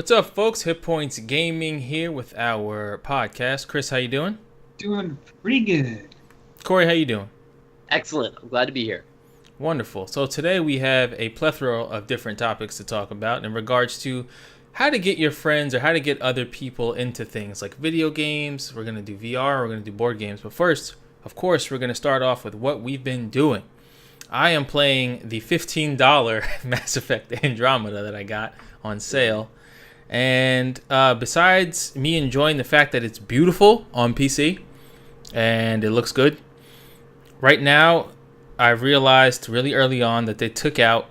What's up, folks? Hit Points Gaming here with our podcast. Chris, how you doing? Doing pretty good. Corey, how you doing? Excellent. I'm glad to be here. Wonderful. So today we have a plethora of different topics to talk about in regards to how to get your friends or how to get other people into things like video games. We're going to do VR, we're going to do board games. But first, of course, we're going to start off with what we've been doing. I am playing the $15 Mass Effect Andromeda that I got on sale. And besides me enjoying the fact that it's beautiful on PC and it looks good, right now I've realized really early on that they took out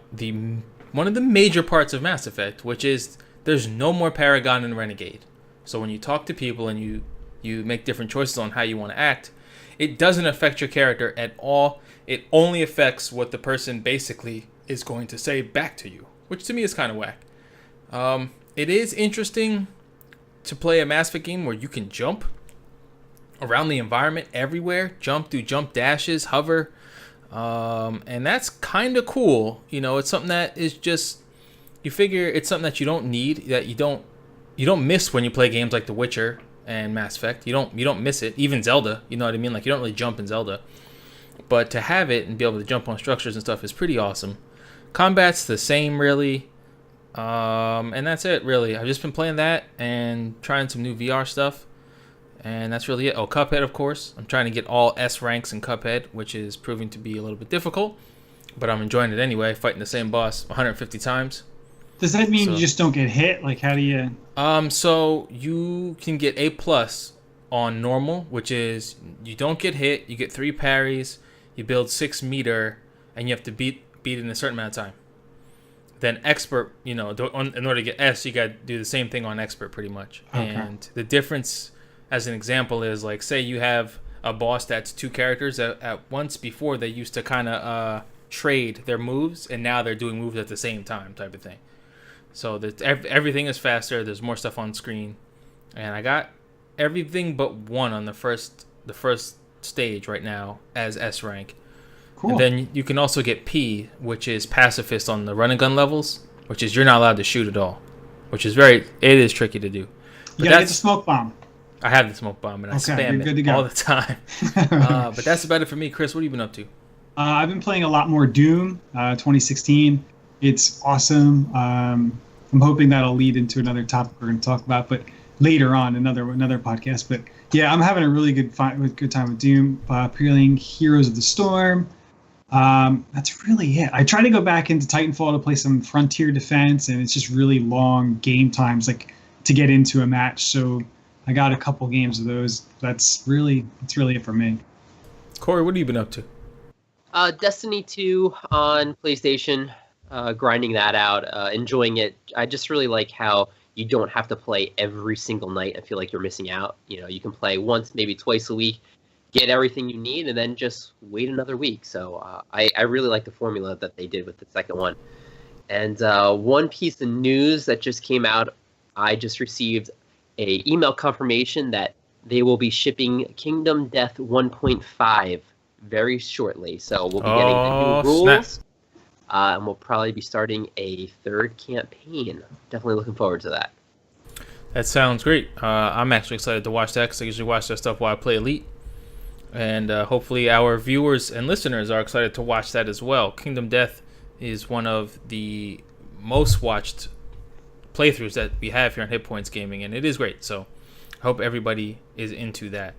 one of the major parts of Mass Effect, which is there's no more Paragon and Renegade. So when you talk to people and you make different choices on how you want to act, it doesn't affect your character at all. It only affects what the person basically is going to say back to you, which to me is kind of whack. It is interesting to play a Mass Effect game where you can jump around the environment everywhere, do jump dashes, hover, and that's kind of cool. You know, it's something that is just, you figure it's something that you don't need, that you don't miss when you play games like The Witcher and Mass Effect. You don't miss it. Even Zelda, you know what I mean? Like, you don't really jump in Zelda, but to have it and be able to jump on structures and stuff is pretty awesome. Combat's the same, really. And that's it, really. I've just been playing that and trying some new VR stuff, and that's really it. Oh, Cuphead, of course. I'm trying to get all S ranks in Cuphead, which is proving to be a little bit difficult, but I'm enjoying it anyway, fighting the same boss 150 times. Does that mean you just don't get hit? Like, how do you... So you can get A+ on normal, which is you don't get hit, you get 3 parries, you build 6 meter, and you have to beat it in a certain amount of time. Then expert, in order to get S, you got to do the same thing on expert pretty much. Okay. And the difference, as an example, is like, say you have a boss that's 2 characters. At once before, they used to kind of trade their moves, and now they're doing moves at the same time type of thing. So everything is faster. There's more stuff on screen. And I got everything but 1 on the first stage right now as S rank. Cool. And then you can also get P, which is pacifist on the run and gun levels, which is you're not allowed to shoot at all, which is it is tricky to do. But you gotta get the smoke bomb. I have the smoke bomb and I spam it all the time. But that's about it for me. Chris, what have you been up to? I've been playing a lot more Doom 2016. It's awesome. I'm hoping that'll lead into another topic we're going to talk about, but later on, another podcast. But yeah, I'm having a really good time with Doom. Playing Heroes of the Storm. That's really it. I try to go back into Titanfall to play some Frontier Defense, and it's just really long game times, like to get into a match. So I got a couple games of those. That's really it for me. Corey, what have you been up to? Destiny 2 on PlayStation, grinding that out, enjoying it. I just really like how you don't have to play every single night. I feel like you're missing out. You can play once, maybe twice a week, get everything you need, and then just wait another week. So I really like the formula that they did with the second one. And one piece of news that just came out, I just received a email confirmation that they will be shipping Kingdom Death 1.5 very shortly. So we'll be getting the new rules, and we'll probably be starting a 3rd campaign. Definitely looking forward to that. That sounds great. I'm actually excited to watch that because I usually watch that stuff while I play Elite. And hopefully our viewers and listeners are excited to watch that as well. Kingdom Death is one of the most watched playthroughs that we have here on Hit Points Gaming, and it is great. So I hope everybody is into that.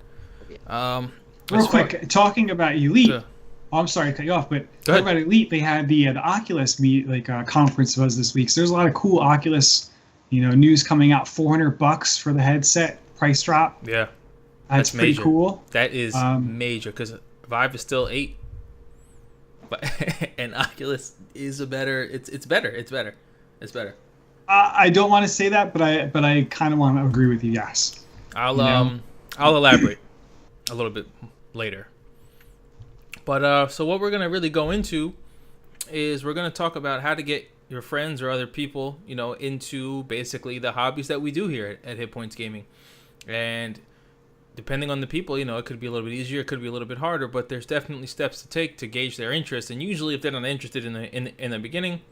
Real quick, talking about Elite. I'm sorry to cut you off, but talking about Elite, they had the Oculus conference was this week. So there's a lot of cool Oculus, news coming out. $400 for the headset price drop. Yeah. That's pretty major. Cool. That is major because Vive is still $8, but and Oculus is it's better. It's better. I don't want to say that, but I kind of want to agree with you. Yes. I'll elaborate a little bit later. But so what we're gonna really go into is we're gonna talk about how to get your friends or other people, into basically the hobbies that we do here at Hit Points Gaming, and depending on the people, it could be a little bit easier, it could be a little bit harder, but there's definitely steps to take to gauge their interest. And usually, if they're not interested in the beginning,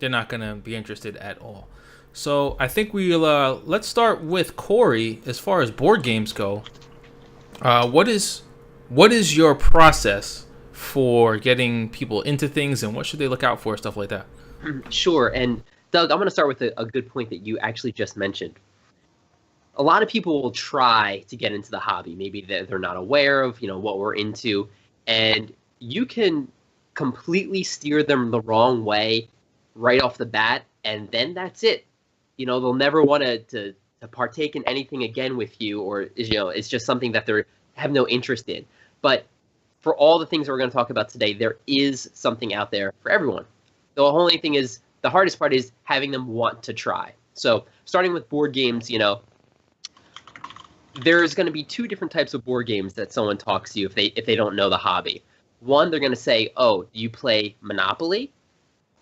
they're not going to be interested at all. So I think we'll let's start with Corey. As far as board games go, what is your process for getting people into things, and what should they look out for, stuff like that? Sure. And Doug, I'm going to start with a good point that you actually just mentioned. A lot of people will try to get into the hobby. Maybe they're not aware of, what we're into, and you can completely steer them the wrong way right off the bat, and then that's it. They'll never want to partake in anything again with you, or it's just something that they have no interest in. But for all the things that we're going to talk about today, there is something out there for everyone. The only thing is, the hardest part is having them want to try. So starting with board games, there's going to be two different types of board games that someone talks to you if they don't know the hobby. One, they're going to say, "Oh, do you play Monopoly,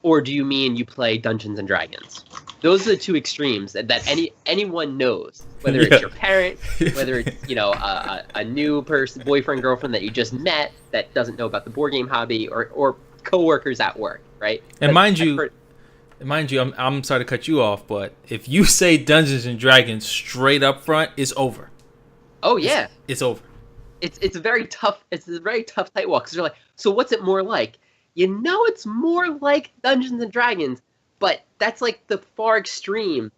or do you mean you play Dungeons and Dragons?" Those are the two extremes that anyone knows, whether it's your parent, whether it's a new person, boyfriend, girlfriend that you just met that doesn't know about the board game hobby, or coworkers at work, right? And mind you, I'm sorry to cut you off, but if you say Dungeons and Dragons straight up front, it's over. Oh yeah, it's over. It's a very tough tight because you're like, so what's it more like? It's more like Dungeons and Dragons, but that's like the far extreme,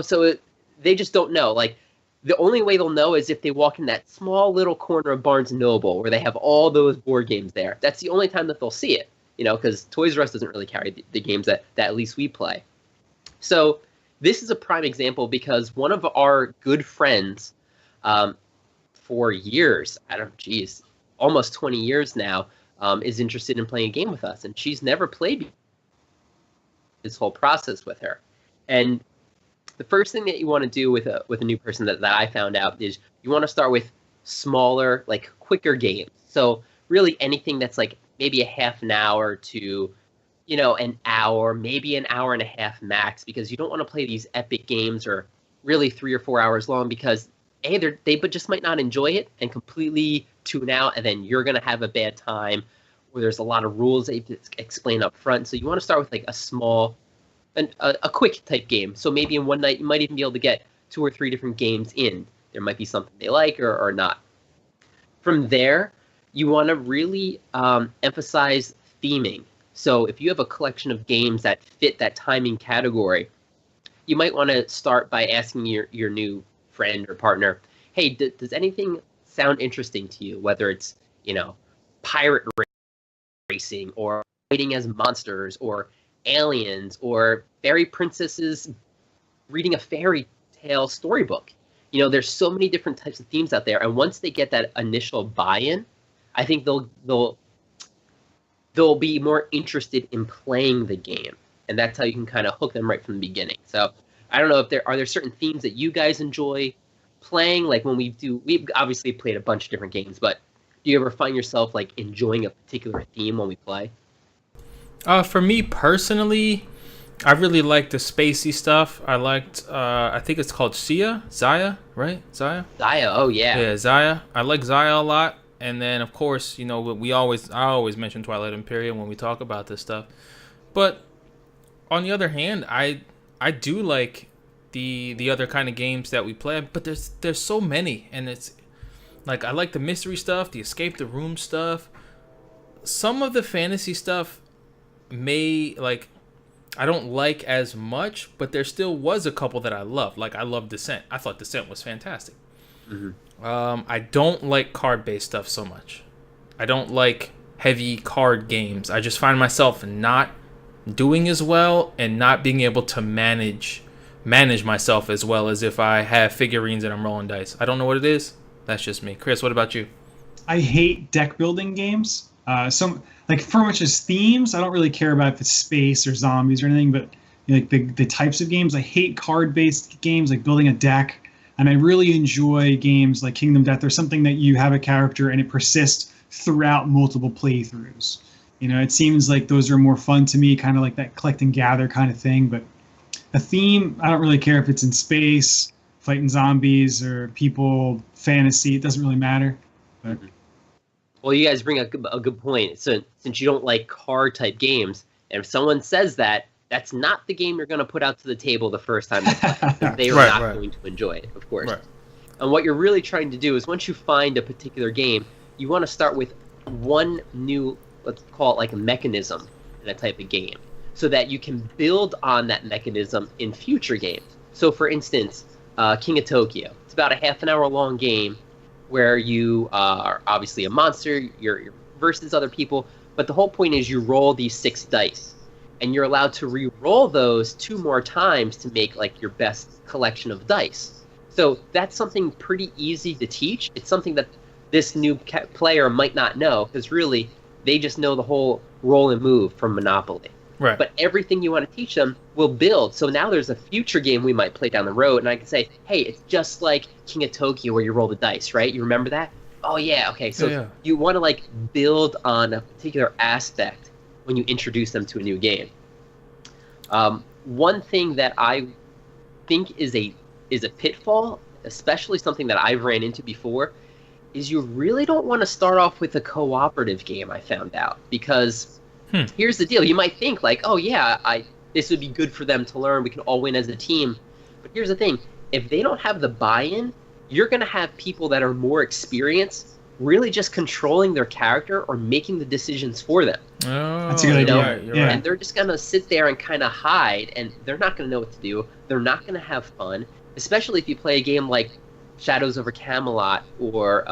So they just don't know. Like, the only way they'll know is if they walk in that small little corner of Barnes and Noble where they have all those board games there. That's the only time that they'll see it, because Toys R Us doesn't really carry the games that at least we play. So this is a prime example because one of our good friends, for years, almost 20 years now, is interested in playing a game with us, and she's never played this whole process with her. And the first thing that you want to do with a new person that I found out is you want to start with smaller, like quicker games. So really anything that's like maybe a half an hour to an hour, maybe an hour and a half max, because you don't want to play these epic games or really 3 or 4 hours long, because they just might not enjoy it and completely tune out, and then you're going to have a bad time where there's a lot of rules that you have to explain up front. So you want to start with like a small, a quick type game. So maybe in one night you might even be able to get 2 or 3 different games in. There might be something they like or not. From there, you want to really emphasize theming. So if you have a collection of games that fit that timing category, you might want to start by asking your new friend or partner, "Hey, does anything sound interesting to you? Whether it's, pirate racing, or fighting as monsters, or aliens, or fairy princesses reading a fairy tale storybook." There's so many different types of themes out there, and once they get that initial buy-in, I think they'll be more interested in playing the game, and that's how you can kind of hook them right from the beginning. So I don't know if there certain themes that you guys enjoy playing. Like when we've obviously played a bunch of different games, but do you ever find yourself like enjoying a particular theme when we play? For me personally, I really like the spacey stuff. I liked, I think it's called Zaya, right? Zaya? Zaya, oh yeah. Yeah, Zaya. I like Zaya a lot. And then, of course, I always mention Twilight Imperium when we talk about this stuff. But on the other hand, I do like the other kind of games that we play, but there's so many, and it's like I like the mystery stuff, the escape the room stuff. Some of the fantasy stuff I don't like as much, but there still was a couple that I loved. Like I love Descent. I thought Descent was fantastic. Mm-hmm. I don't like card-based stuff so much. I don't like heavy card games. I just find myself not doing as well and not being able to manage myself as well as if I have figurines and I'm rolling dice. I don't know what it is. That's just me. Chris, what about you? I hate deck building games. For much as themes, I don't really care about if it's space or zombies or anything, but like the types of games, I hate card-based games like building a deck. And I really enjoy games like Kingdom Death or something that you have a character and it persists throughout multiple playthroughs. It seems like those are more fun to me, kind of like that collect and gather kind of thing. But a theme, I don't really care if it's in space, fighting zombies, or people, fantasy. It doesn't really matter. But Well, you guys bring a good point. So since you don't like card type games, and if someone says that, That's not the game you're going to put out to the table the first time they play. 'Cause they are Right, not right. going to enjoy it, of course. Right. And what you're really trying to do is once you find a particular game, you want to start with one new, let's call it like a mechanism in a type of game, so that you can build on that mechanism in future games. So, for instance, King of Tokyo. It's about a half an hour long game where you are obviously a monster, you're versus other people, but the whole point is you roll these 6 dice, and you're allowed to re-roll those 2 more times to make like your best collection of dice. So that's something pretty easy to teach. It's something that this new player might not know, because really they just know the whole roll and move from Monopoly. Right. But everything you want to teach them will build. So now there's a future game we might play down the road, and I can say, hey, it's just like King of Tokyo where you roll the dice, right? You remember that? Oh, yeah, okay. So Yeah. you want to like build on a particular aspect when you introduce them to a new game. One thing that I think is a pitfall, especially something that I've ran into before, is you really don't want to start off with a cooperative game, I found out. Because here's the deal. You might think like, oh yeah, this would be good for them to learn. We can all win as a team. But here's the thing. If they don't have the buy-in, you're going to have people that are more experienced really just controlling their character or making the decisions for them. Oh, That's a good idea. Right, you're Yeah. right. And they're just going to sit there and kind of hide, and they're not going to know what to do. They're not going to have fun, especially if you play a game like Shadows over Camelot or,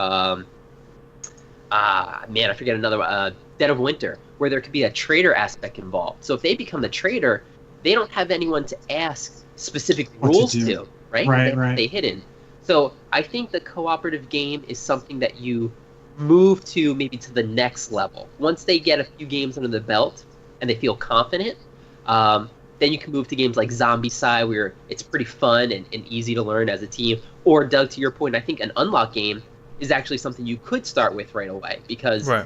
I forget another one, Dead of Winter, where there could be a traitor aspect involved. So if they become the traitor, they don't have anyone to ask specific What to rules do. to, right? Right, They right. stay hidden. So I think the cooperative game is something that you move to maybe to the next level. Once they get a few games under the belt and they feel confident, then you can move to games like Zombicide, where it's pretty fun and easy to learn as a team. Or, Doug, to your point, I think an unlock game is actually something you could start with right away, because Right.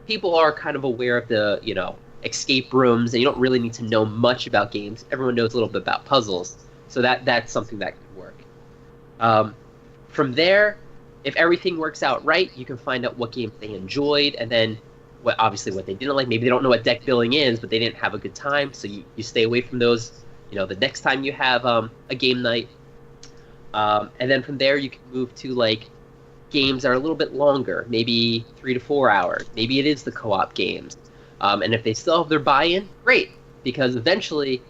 people are kind of aware of the, escape rooms, and you don't really need to know much about games. Everyone knows a little bit about puzzles. So that's something that could work. From there, if everything works out right, you can find out what games they enjoyed, and then what they didn't like. Maybe they don't know what deck building is, but they didn't have a good time, so you stay away from those. The next time you have a game night, and then from there you can move to like games that are a little bit longer, maybe 3 to 4 hours. Maybe it is the co-op games, and if they still have their buy-in, great, because eventually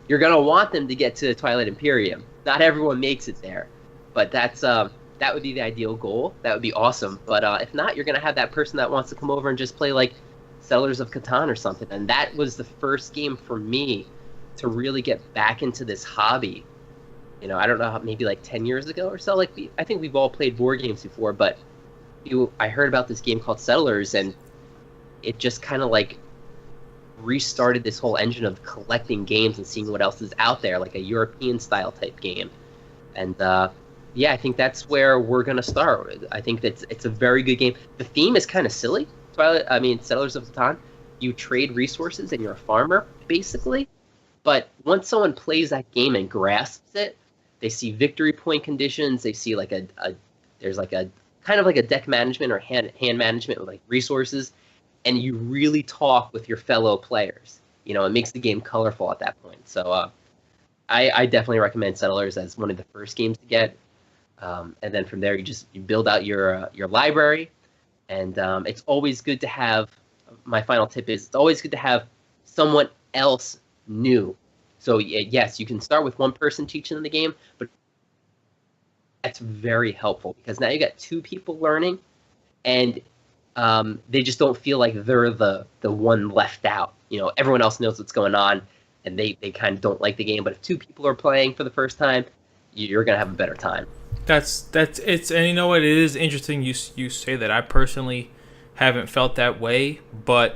you're gonna want them to get to Twilight Imperium. Not everyone makes it there, but that would be the ideal goal. That would be awesome. But if not, you're going to have that person that wants to come over and just play like Settlers of Catan or something. And that was the first game for me to really get back into this hobby. I don't know, maybe like 10 years ago or so. I think we've all played board games before, but I heard about this game called Settlers, and it just kind of like restarted this whole engine of collecting games and seeing what else is out there, like a European style type game. And yeah, I think that's where we're going to start. I think it's a very good game. The theme is kind of silly. Settlers of Catan, you trade resources and you're a farmer, basically. But once someone plays that game and grasps it, they see victory point conditions. They see like there's like a kind of like a deck management or hand management with like resources. And you really talk with your fellow players. It makes the game colorful at that point. So I definitely recommend Settlers as one of the first games to get. And then from there, you build out your library, and it's always good to have. My final tip is it's always good to have someone else new. So yes, you can start with one person teaching them the game, but that's very helpful because now you got 2 people learning, and they just don't feel like they're the one left out. Everyone else knows what's going on, and they kind of don't like the game. But if 2 people are playing for the first time, you're gonna have a better time. That's it's, and you know what, it is interesting you say that. I personally haven't felt that way, but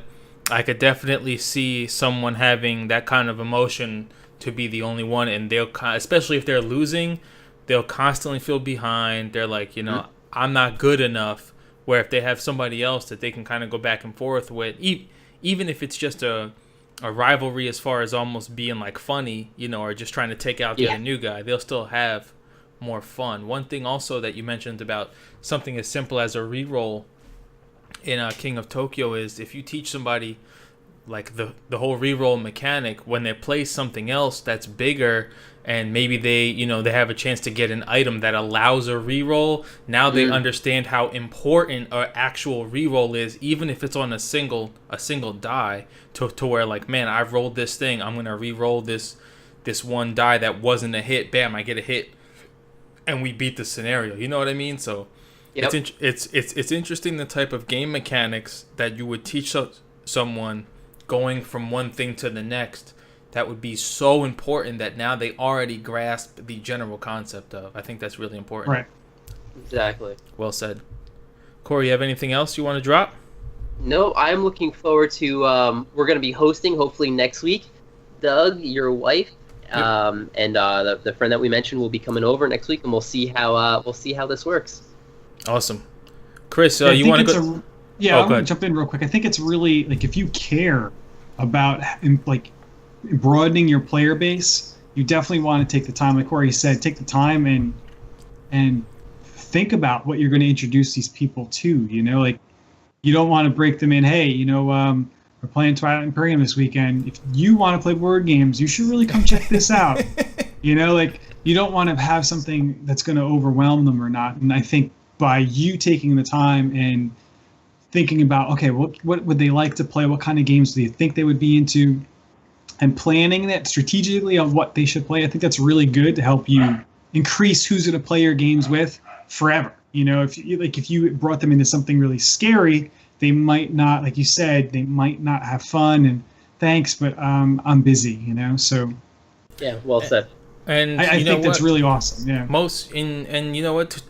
I could definitely see someone having that kind of emotion to be the only one, and they'll, especially if they're losing, they'll constantly feel behind. They're like, I'm not good enough. Where if they have somebody else that they can kind of go back and forth with, even if it's just a rivalry as far as almost being like funny, or just trying to take out the new guy, they'll still have more fun. One thing also that you mentioned about something as simple as a reroll in King of Tokyo is if you teach somebody like the whole reroll mechanic, when they play something else that's bigger, and maybe they have a chance to get an item that allows a reroll. Now they understand how important an actual reroll is, even if it's on a single die, to where like, man, I've rolled this thing, I'm gonna reroll this one die that wasn't a hit. Bam, I get a hit, and we beat the scenario. You know what I mean? So Yep. it's interesting, the type of game mechanics that you would teach someone going from one thing to the next, that would be so important that now they already grasp the general concept of. I think that's really important. Right. Exactly. Well said. Corey, you have anything else you want to drop? No, I'm looking forward to. We're going to be hosting hopefully next week. Doug, your wife, and the friend that we mentioned will be coming over next week, and we'll see how this works. Awesome. Chris, Yeah, you want to go? I'm going to jump in real quick. I think it's really, like, if you care about, like, broadening your player base, you definitely want to take the time, like Corey said, take the time and think about what you're going to introduce these people to. Like, you don't want to break them in. Hey, we're playing Twilight Imperium this weekend. If you want to play board games, you should really come check this out. Like, you don't want to have something that's going to overwhelm them or not. And I think by you taking the time and thinking about, okay, what would they like to play? What kind of games do you think they would be into? And planning that strategically on what they should play, I think that's really good to help you increase who's going to play your games with forever. If you brought them into something really scary, they might not, like you said, they might not have fun. And thanks, but I'm busy. So yeah, well said. And I think that's really awesome. Yeah. And you know what?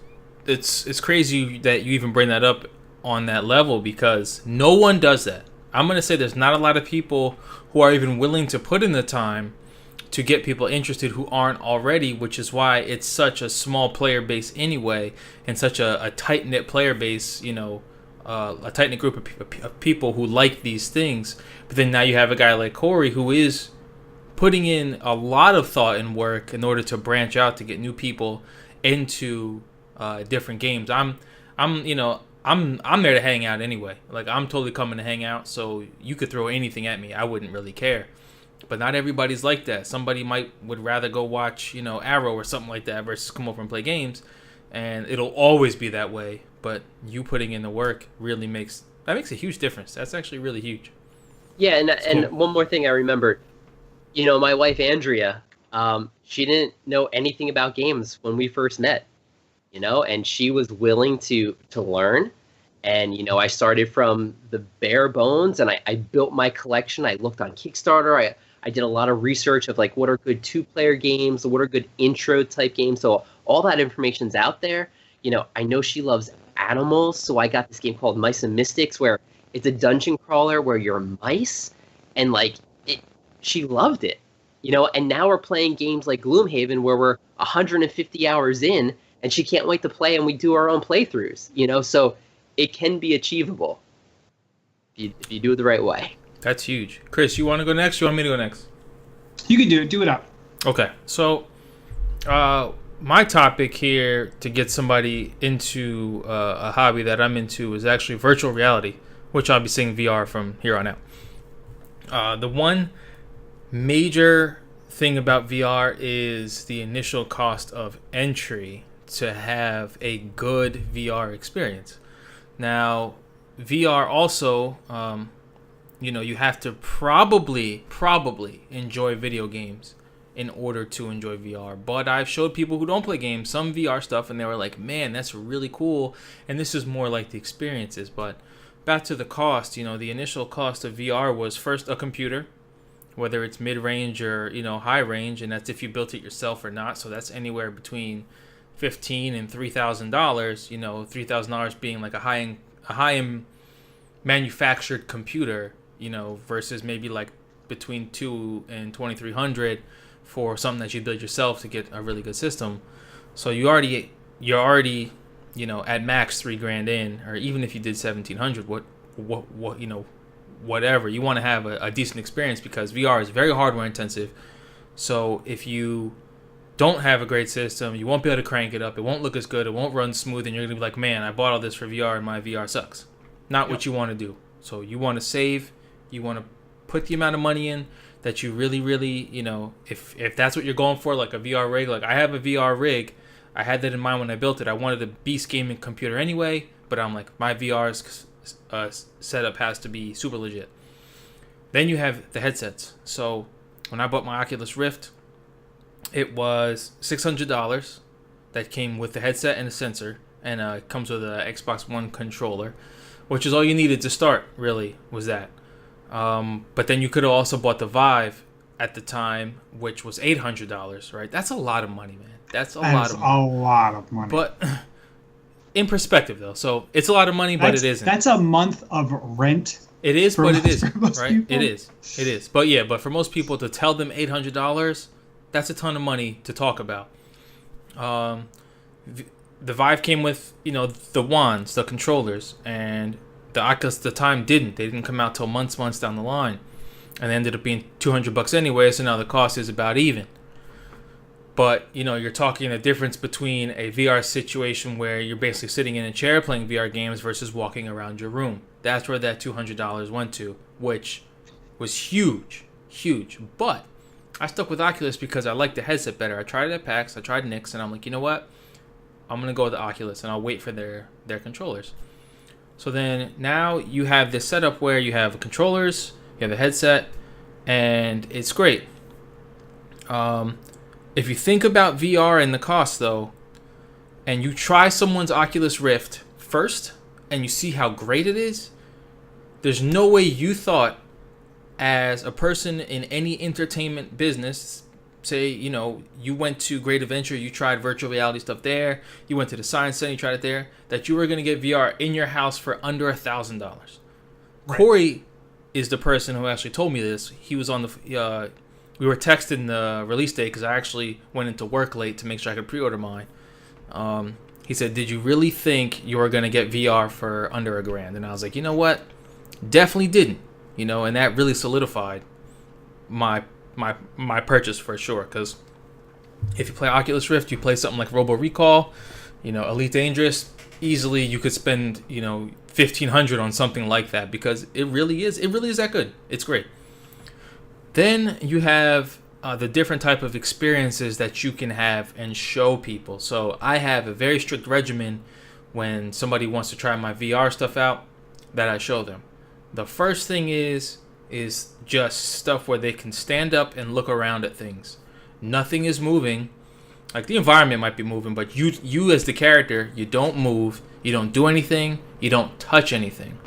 It's crazy that you even bring that up on that level, because no one does that. I'm going to say there's not a lot of people who are even willing to put in the time to get people interested who aren't already, which is why it's such a small player base anyway, and such a tight-knit player base, a tight-knit group of people who like these things. But then now you have a guy like Corey who is putting in a lot of thought and work in order to branch out to get new people into different games. I'm there to hang out anyway. Like, I'm totally coming to hang out, so you could throw anything at me. I wouldn't really care. But not everybody's like that. Somebody would rather go watch, Arrow or something like that versus come over and play games. And it'll always be that way. But you putting in the work really makes a huge difference. That's actually really huge. Yeah, and one more thing I remembered. My wife Andrea, she didn't know anything about games when we first met. And she was willing to learn. And, I started from the bare bones, and I built my collection. I looked on Kickstarter. I did a lot of research of, like, what are good two-player games, what are good intro-type games. So all that information's out there. I know she loves animals, so I got this game called Mice and Mystics, where it's a dungeon crawler where you're mice, and, like, she loved it. And now we're playing games like Gloomhaven, where we're 150 hours in, and she can't wait to play, and we do our own playthroughs, so it can be achievable if you do it the right way. That's huge. Chris, you want to go next? You want me to go next? You can do it. Do it up. Okay. So, my topic here to get somebody into a hobby that I'm into is actually virtual reality, which I'll be saying VR from here on out. The one major thing about VR is the initial cost of entry to have a good VR experience. Now, VR also, you have to probably enjoy video games in order to enjoy VR. But I've showed people who don't play games some VR stuff, and they were like, man, that's really cool. And this is more like the experiences. But back to the cost, the initial cost of VR was first a computer, whether it's mid-range or, high range. And that's if you built it yourself or not. So that's anywhere between $1,500 and $3,000, $3,000 being like a high-end manufactured computer, versus maybe like between $2,000 and $2,300 for something that you build yourself to get a really good system. So you're already at max $3,000 in, or even if you did $1,700, whatever, you want to have a decent experience, because VR is very hardware intensive. So if you don't have a great system, you won't be able to crank it up, it won't look as good, it won't run smooth, and you're gonna be like, man, I bought all this for VR and my VR sucks. Not what you want to do. So you want to save, you want to put the amount of money in that you really, really, if that's what you're going for, like a VR rig. Like I have a VR rig. I had that in mind when I built it. I wanted a beast gaming computer anyway, but I'm like, my VR's setup has to be super legit. Then you have the headsets. So when I bought my Oculus Rift, it was $600. That came with the headset and a sensor, and it comes with an Xbox One controller, which is all you needed to start, really, was that. But then you could have also bought the Vive at the time, which was $800, right? That's a lot of money, man. That's a lot of money. But in perspective, though. So it's a lot of money, but it isn't. That's a month of rent. It is, but it isn't, right? People. It is. But for most people, to tell them $800, that's a ton of money to talk about. The Vive came with, the wands, the controllers, and the Oculus at the time didn't. They didn't come out till months down the line, and they ended up being $200 anyway. So now the cost is about even. But you're talking a difference between a VR situation where you're basically sitting in a chair playing VR games versus walking around your room. That's where that $200 went to, which was huge. But I stuck with Oculus because I liked the headset better. I tried it at PAX, I tried Nix, and I'm like, you know what? I'm going to go with the Oculus, and I'll wait for their controllers. So then now you have this setup where you have controllers, you have a headset, and it's great. If you think about VR and the cost, though, and you try someone's Oculus Rift first, and you see how great it is, there's no way you thought, as a person in any entertainment business, say, you went to Great Adventure, you tried virtual reality stuff there, you went to the Science Center, you tried it there, that you were going to get VR in your house for under $1,000. Right. Corey is the person who actually told me this. He was on the... we were texting the release date because I actually went into work late to make sure I could pre-order mine. He said, did you really think you were going to get VR for under $1,000? And I was like, you know what? Definitely didn't. And that really solidified my purchase for sure. Because if you play Oculus Rift, you play something like Robo Recall, Elite Dangerous, easily you could spend, $1,500 on something like that, because it really is that good. It's great. Then you have the different type of experiences that you can have and show people. So I have a very strict regimen when somebody wants to try my VR stuff out that I show them. The first thing is just stuff where they can stand up and look around at things. Nothing is moving. Like, the environment might be moving, but you as the character, you don't move, you don't do anything, you don't touch anything.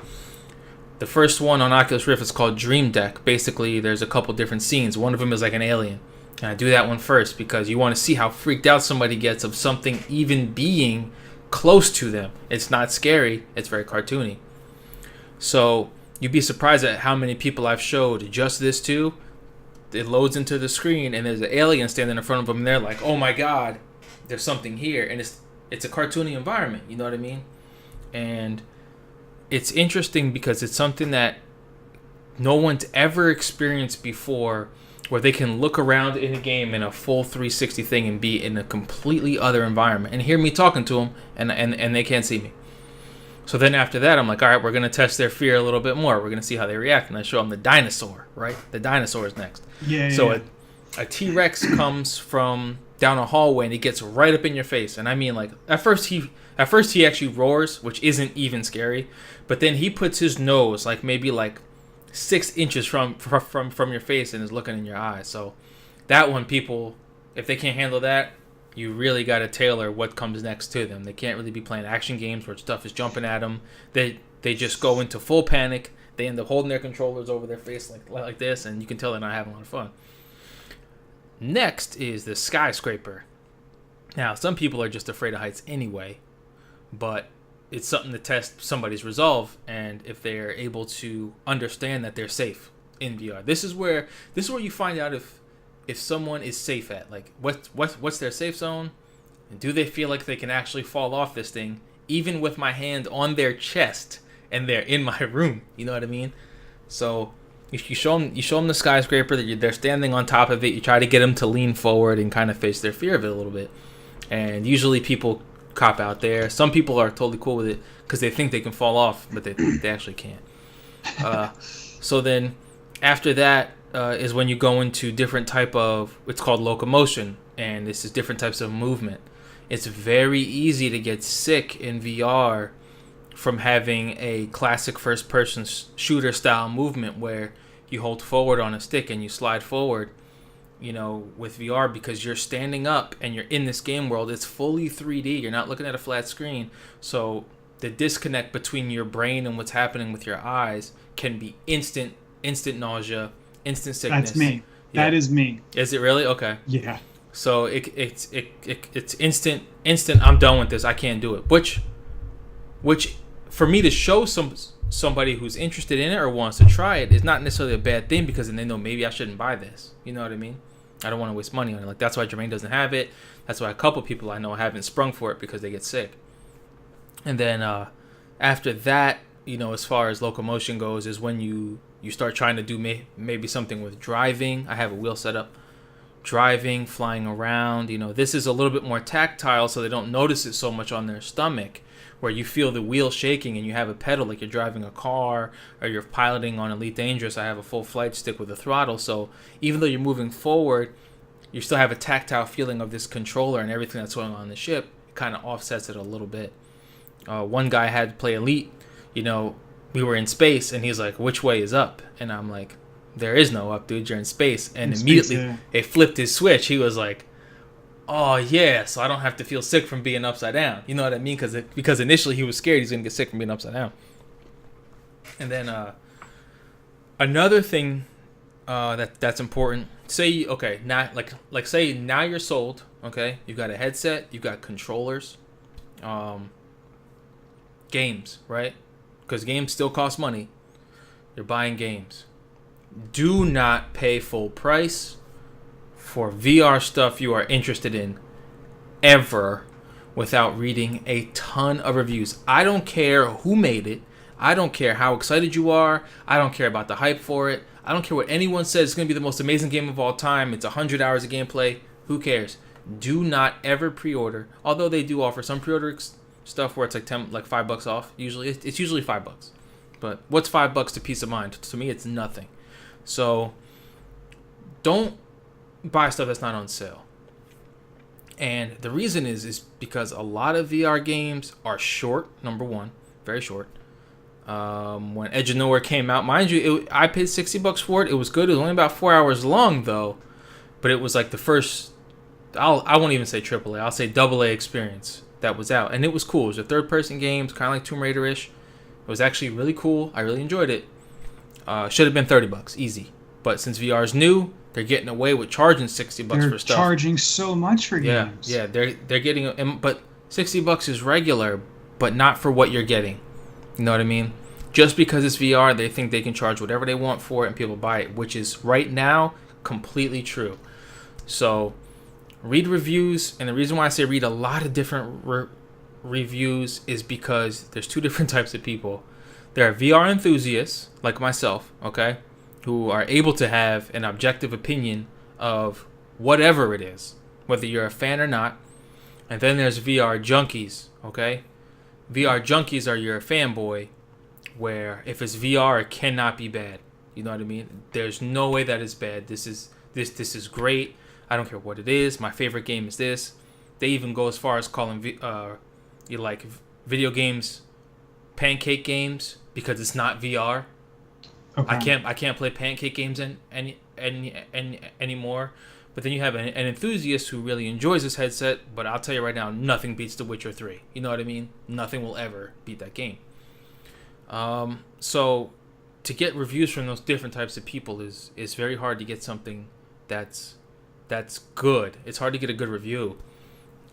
The first one on Oculus Rift is called Dream Deck. Basically, there's a couple different scenes. One of them is like an alien. And I do that one first because you want to see how freaked out somebody gets of something even being close to them. It's not scary. It's very cartoony. So you'd be surprised at how many people I've showed just this to. It loads into the screen and there's an alien standing in front of them and they're like, oh my god, there's something here. And it's a cartoony environment, you know what I mean? And it's interesting because it's something that no one's ever experienced before, where they can look around in a game in a full 360 thing and be in a completely other environment and hear me talking to them, and they can't see me. So then after that, I'm like, all right, we're going to test their fear a little bit more. We're going to see how they react. And I show them the dinosaur, right? The dinosaur is next. So a T-Rex comes from down a hallway and he gets right up in your face. And I mean, like, at first he actually roars, which isn't even scary. But then he puts his nose like maybe like 6 inches from your face and is looking in your eyes. So that one, people, if they can't handle that, you really got to tailor what comes next to them. They can't really be playing action games where stuff is jumping at them. They just go into full panic. They end up holding their controllers over their face like this, and you can tell they're not having a lot of fun. Next is the skyscraper. Now, some people are just afraid of heights anyway, but it's something to test somebody's resolve and if they're able to understand that they're safe in VR. This is where you find out if someone is safe at, like, what's their safe zone, and do they feel like they can actually fall off this thing even with my hand on their chest and they're in my room. You know what I mean? So if you show them the skyscraper, that they're standing on top of it, you try to get them to lean forward and kind of face their fear of it a little bit. And usually people cop out there. Some people are totally cool with it because they think they can fall off, but they actually can't. So then After that is when you go into different type of, it's called locomotion, and this is different types of movement. It's very easy to get sick in VR from having a classic first-person shooter style movement where you hold forward on a stick and you slide forward, with VR, because you're standing up and you're in this game world. It's fully 3D. You're not looking at a flat screen. So the disconnect between your brain and what's happening with your eyes can be instant nausea, instant sickness. That's me. Yeah. That is me. Is it really? Okay. Yeah. So it's instant. I'm done with this. I can't do it. Which for me to show somebody who's interested in it or wants to try it is not necessarily a bad thing, because then they know maybe I shouldn't buy this. You know what I mean? I don't want to waste money on it. Like, that's why Jermaine doesn't have it. That's why a couple people I know haven't sprung for it, because they get sick. And then after that, as far as locomotion goes, is when you start trying to do maybe something with driving. I have a wheel set up. Driving, flying around. This is a little bit more tactile, so they don't notice it so much on their stomach, where you feel the wheel shaking and you have a pedal like you're driving a car, or you're piloting on Elite Dangerous. I have a full flight stick with a throttle, so even though you're moving forward, you still have a tactile feeling of this controller and everything that's going on the ship. It kind of offsets it a little bit. One guy had to play Elite. We were in space, and he's like, which way is up? And I'm like, there is no up, dude. You're in space. And immediately it flipped his switch. He was like, oh yeah, so I don't have to feel sick from being upside down. You know what I mean? Because initially he was scared he's gonna get sick from being upside down. And then another thing that's important. Say say now you're sold. Okay, you've got a headset, you've got controllers, games, right? Because games still cost money. You're buying games. Do not pay full price for VR stuff you are interested in ever without reading a ton of reviews. I don't care who made it. I don't care how excited you are. I don't care about the hype for it. I don't care what anyone says. It's going to be the most amazing game of all time. It's 100 hours of gameplay. Who cares? Do not ever pre-order. Although they do offer some pre-order stuff where it's like $5 off. Usually, it's usually $5. But what's $5 to peace of mind? To me, it's nothing. So don't buy stuff that's not on sale. And the reason is because a lot of VR games are short. Number one, very short. When Edge of Nowhere came out, mind you, I paid $60 for it. It was good. It was only about 4 hours long though, but it was like the first, I won't even say AAA, I'll say AA experience that was out, and it was cool. It was a third-person game, kind of like Tomb Raider-ish. It was actually really cool. I really enjoyed it. Should have been $30, easy. But since VR is new, they're getting away with charging $60 for stuff. They're charging so much for games. Yeah, they're getting, but $60 is regular, but not for what you're getting. You know what I mean? Just because it's VR, they think they can charge whatever they want for it, and people buy it, which is right now completely true. So read reviews, and the reason why I say read a lot of different reviews is because there's two different types of people. There are VR enthusiasts like myself, okay, who are able to have an objective opinion of whatever it is, whether you're a fan or not. And then there's VR junkies, okay? VR junkies are your fanboy, where if it's VR, it cannot be bad. You know what I mean? There's no way that is bad. This is great. I don't care what it is. My favorite game is this. They even go as far as calling video games pancake games because it's not VR. Okay. I can't play pancake games anymore. But then you have an enthusiast who really enjoys this headset. But I'll tell you right now, nothing beats The Witcher 3. You know what I mean? Nothing will ever beat that game. So to get reviews from those different types of people is very hard to get something that's good. It's hard to get a good review.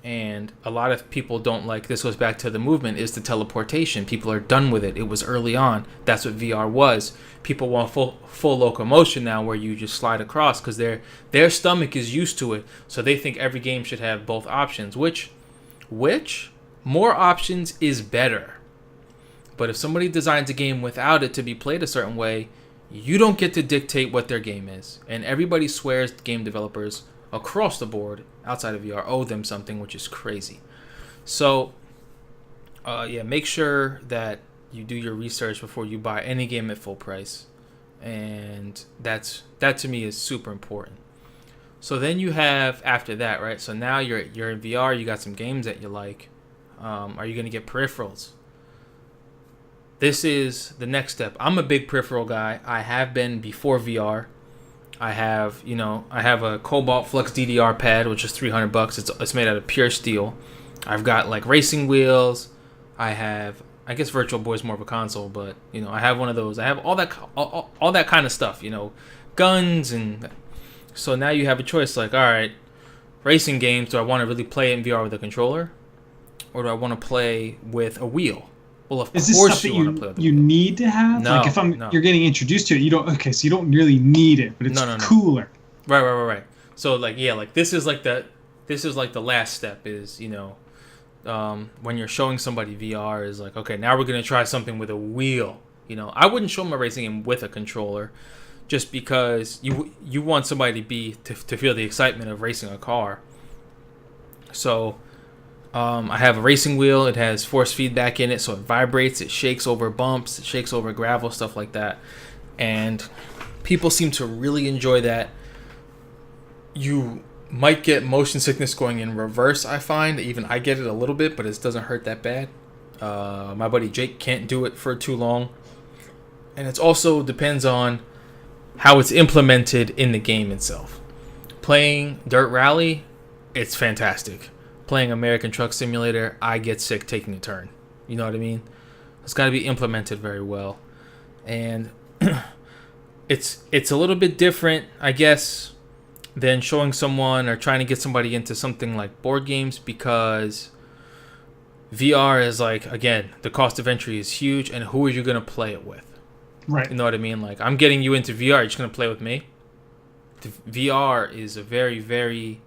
And a lot of people don't like, this goes back to the movement, is the teleportation. People are done with it. It was early on. That's what VR was. People want full locomotion now, where you just slide across, because their stomach is used to it. So they think every game should have both options, which more options is better. But if somebody designs a game without it to be played a certain way, you don't get to dictate what their game is. And everybody swears game developers across the board outside of VR owe them something, which is crazy. So make sure that you do your research before you buy any game at full price. and that to me is super important. So then you have after that, right? So now you're in VR. You got some games that you like. Are you gonna get peripherals? This is the next step. I'm a big peripheral guy. I have been before VR. I have a Cobalt Flux DDR pad, which is $300. It's made out of pure steel. I've got like racing wheels. I guess Virtual Boy is more of a console, but I have one of those. I have all that kind of stuff. Guns and so now you have a choice. Like, all right, racing games. Do I want to really play in VR with a controller, or do I want to play with a wheel? Well, of Is course this stuff you want to that play with a you wheel. need to have? No, like if no. you're getting introduced to it, you don't. Okay, so you don't really need it, but it's No. cooler. Right. So this is like the last step is when you're showing somebody VR is like, okay, now we're gonna try something with a wheel. I wouldn't show them a racing game with a controller, just because you want somebody to feel the excitement of racing a car. So I have a racing wheel. It has force feedback in it, so it vibrates, it shakes over bumps, it shakes over gravel, stuff like that, and people seem to really enjoy that. You might get motion sickness going in reverse. I find even I get it a little bit, but it doesn't hurt that bad. My buddy Jake can't do it for too long, and it also depends on how it's implemented in the game itself. Playing Dirt Rally, it's fantastic. Playing American Truck Simulator, I get sick taking a turn. You know what I mean? It's got to be implemented very well, and it's a little bit different, I guess, than showing someone or trying to get somebody into something like board games, because VR is like, again, the cost of entry is huge, and who are you going to play it with? Right. You know what I mean? Like, I'm getting you into VR, you're just going to play with me? The VR is a very, very,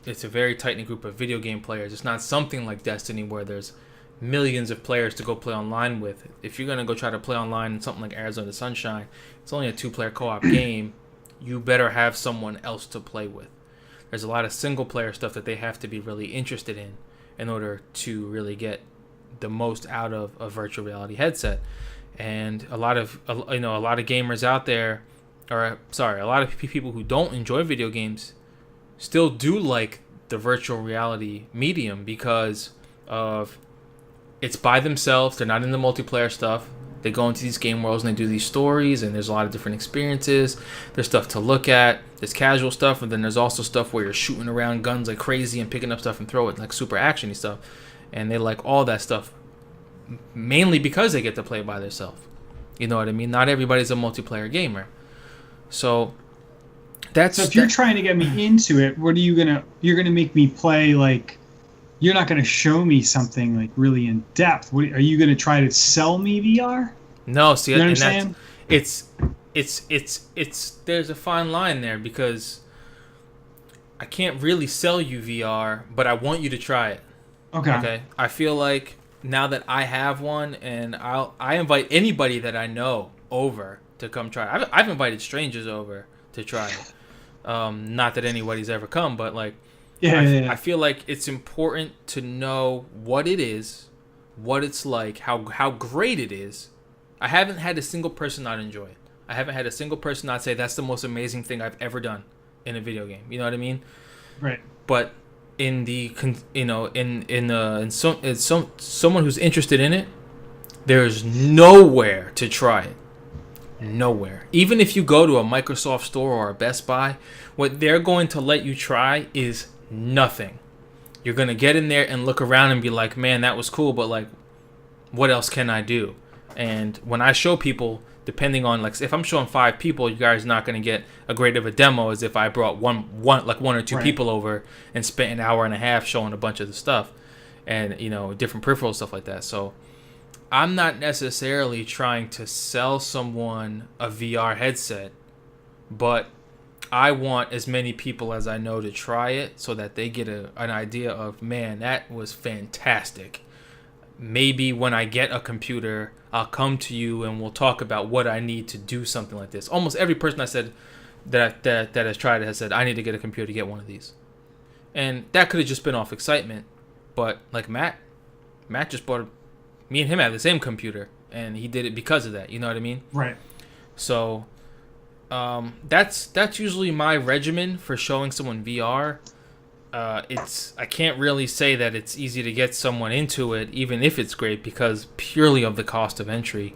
it's a very tight-knit group of video game players. It's not something like Destiny where there's millions of players to go play online with. If you're going to go try to play online in something like Arizona Sunshine, it's only a 2-player co-op game. You better have someone else to play with. There's a lot of single-player stuff that they have to be really interested in order to really get the most out of a virtual reality headset. And a lot of gamers out there, a lot of people who don't enjoy video games still do like the virtual reality medium because of it's by themselves. They're not in the multiplayer stuff. They go into these game worlds and they do these stories, and there's a lot of different experiences. There's stuff to look at. There's casual stuff, and then there's also stuff where you're shooting around guns like crazy and picking up stuff and throw it, like super actiony stuff. And they like all that stuff mainly because they get to play by themselves. You know what I mean? Not everybody's a multiplayer gamer. So if you're trying to get me into it, you're gonna make me play like, you're not gonna show me something like really in depth. Are you gonna try to sell me VR? No, see, you know what I'm saying? It's there's a fine line there, because I can't really sell you VR, but I want you to try it. Okay. I feel like now that I have one, and I invite anybody that I know over to come try it. I've invited strangers over to try it. Not that anybody's ever come, but like, I feel like it's important to know what it is, what it's like, how great it is. I haven't had a single person not enjoy it. I haven't had a single person not say that's the most amazing thing I've ever done in a video game. You know what I mean? Right. But in someone who's interested in it, there's nowhere to try it. Nowhere. Even if you go to a Microsoft store or a Best Buy, what they're going to let you try is nothing. You're going to get in there and look around and be like, man, that was cool, but like, what else can I do? And when I show people, depending on, like, if I'm showing 5 people, you guys are not going to get a great of a demo as if I brought one or two people over and spent an hour and a half showing a bunch of the stuff and, different peripherals, stuff like that. So I'm not necessarily trying to sell someone a VR headset, but I want as many people as I know to try it so that they get an idea of, man, that was fantastic. Maybe when I get a computer, I'll come to you and we'll talk about what I need to do something like this. Almost every person I said that has tried it has said, I need to get a computer to get one of these. And that could have just been off excitement. But like Matt just bought me and him have the same computer, and he did it because of that. You know what I mean? Right. So that's usually my regimen for showing someone VR. I can't really say that it's easy to get someone into it, even if it's great, because purely of the cost of entry,